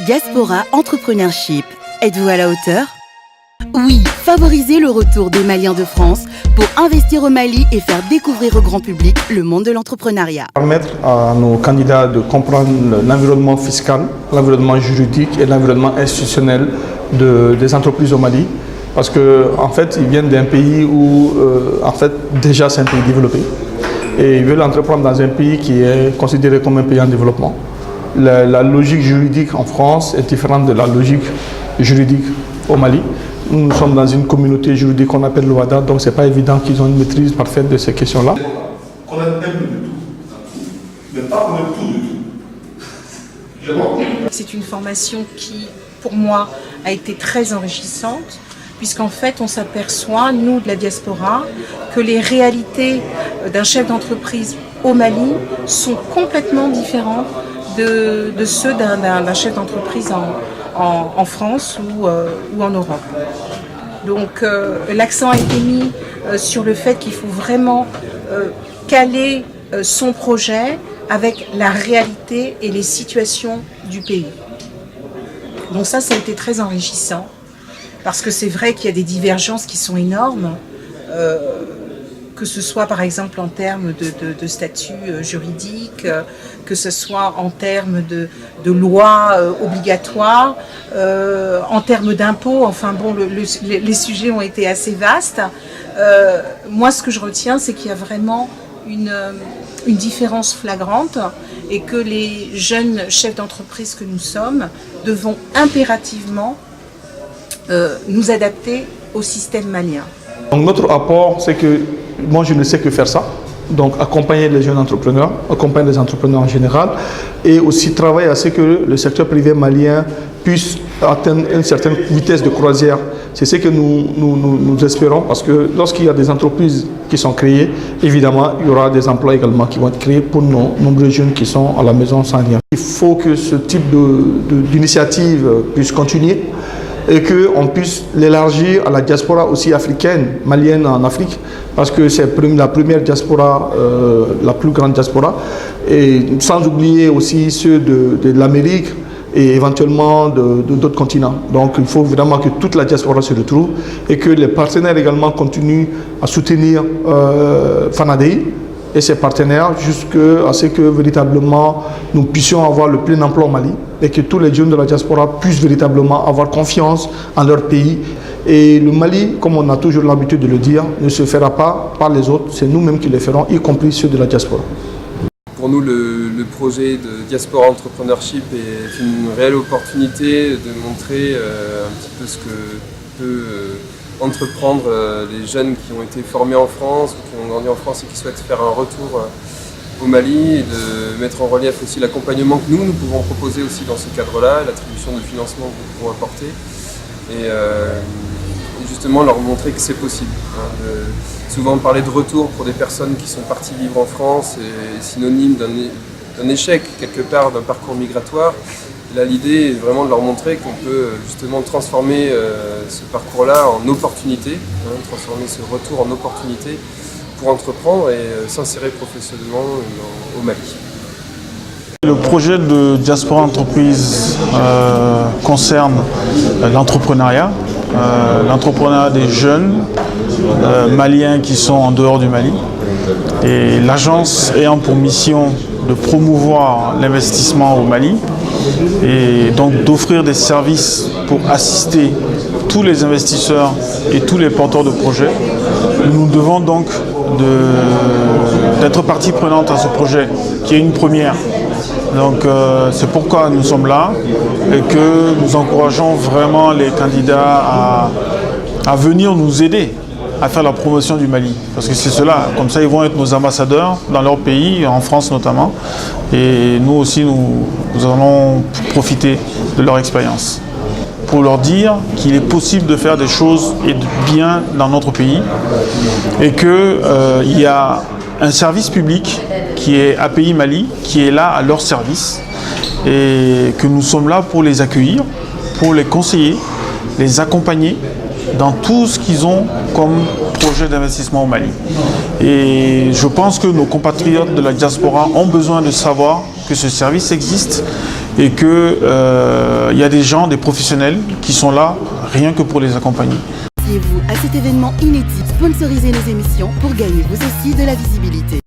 Diaspora Entrepreneurship. Êtes-vous à la hauteur? Oui, favorisez le retour des Maliens de France pour investir au Mali et faire découvrir au grand public le monde de l'entrepreneuriat. Permettre à nos candidats de comprendre l'environnement fiscal, l'environnement juridique et l'environnement institutionnel des entreprises au Mali. Parce qu'en fait, ils viennent d'un pays où, déjà c'est un pays développé. Et ils veulent entreprendre dans un pays qui est considéré comme un pays en développement. La logique juridique en France est différente de la logique juridique au Mali. Nous sommes dans une communauté juridique qu'on appelle le WADA, donc ce n'est pas évident qu'ils ont une maîtrise parfaite de ces questions-là. Connaître un peu de tout, mais pas connaître tout de tout. C'est une formation qui, pour moi, a été très enrichissante, puisqu'en fait, on s'aperçoit, nous, de la diaspora, que les réalités d'un chef d'entreprise au Mali sont complètement différentes de ceux d'un chef d'entreprise en France ou en Europe. Donc l'accent a été mis sur le fait qu'il faut vraiment caler son projet avec la réalité et les situations du pays. Donc ça a été très enrichissant, parce que c'est vrai qu'il y a des divergences qui sont énormes, que ce soit par exemple en termes de statut juridique, que ce soit en termes de lois obligatoires, en termes d'impôts, enfin bon, les sujets ont été assez vastes. Moi, ce que je retiens, c'est qu'il y a vraiment une différence flagrante et que les jeunes chefs d'entreprise que nous sommes devons impérativement nous adapter au système malien. Donc notre apport, c'est que moi je ne sais que faire ça, donc accompagner les jeunes entrepreneurs, accompagner les entrepreneurs en général, et aussi travailler à ce que le secteur privé malien puisse atteindre une certaine vitesse de croisière. C'est ce que nous espérons, parce que lorsqu'il y a des entreprises qui sont créées, évidemment, il y aura des emplois également qui vont être créés pour nos nombreux jeunes qui sont à la maison sans rien. Il faut que ce type d'initiative puisse continuer, et qu'on puisse l'élargir à la diaspora aussi africaine, malienne en Afrique, parce que c'est la première diaspora, la plus grande diaspora, et sans oublier aussi ceux de l'Amérique et éventuellement d'autres continents. Donc il faut vraiment que toute la diaspora se retrouve et que les partenaires également continuent à soutenir Fanadei et ses partenaires jusqu'à ce que véritablement nous puissions avoir le plein emploi au Mali et que tous les jeunes de la diaspora puissent véritablement avoir confiance en leur pays. Et le Mali, comme on a toujours l'habitude de le dire, ne se fera pas par les autres, c'est nous-mêmes qui le ferons, y compris ceux de la diaspora. Pour nous, le projet de Diaspora Entrepreneurship est une réelle opportunité de montrer un petit peu ce que peut entreprendre les jeunes qui ont été formés en France, qui ont grandi en France et qui souhaitent faire un retour au Mali, et de mettre en relief aussi l'accompagnement que nous pouvons proposer aussi dans ce cadre-là, l'attribution de financement que nous pouvons apporter, et justement leur montrer que c'est possible. Souvent parler de retour pour des personnes qui sont parties vivre en France est synonyme d'un échec quelque part, d'un parcours migratoire. Là, l'idée est vraiment de leur montrer qu'on peut justement transformer ce parcours-là en opportunité, transformer ce retour en opportunité pour entreprendre et s'insérer professionnellement au Mali. Le projet de Diaspora Entreprise concerne l'entrepreneuriat des jeunes maliens qui sont en dehors du Mali. Et l'agence ayant pour mission de promouvoir l'investissement au Mali et donc d'offrir des services pour assister tous les investisseurs et tous les porteurs de projets, nous devons donc d'être partie prenante à ce projet qui est une première. Donc c'est pourquoi nous sommes là et que nous encourageons vraiment les candidats à venir nous aider à faire la promotion du Mali. Parce que c'est cela, comme ça ils vont être nos ambassadeurs dans leur pays, en France notamment. Et nous aussi, nous allons profiter de leur expérience. Pour leur dire qu'il est possible de faire des choses et de bien dans notre pays. Et qu'il y a un service public qui est API Mali, qui est là à leur service. Et que nous sommes là pour les accueillir, pour les conseiller, les accompagner dans tout ce qu'ils ont comme projet d'investissement au Mali. Et je pense que nos compatriotes de la diaspora ont besoin de savoir que ce service existe et qu'il y a des gens, des professionnels qui sont là rien que pour les accompagner. Associez-vous à cet événement inédit, sponsorisez nos émissions pour gagner vous aussi de la visibilité.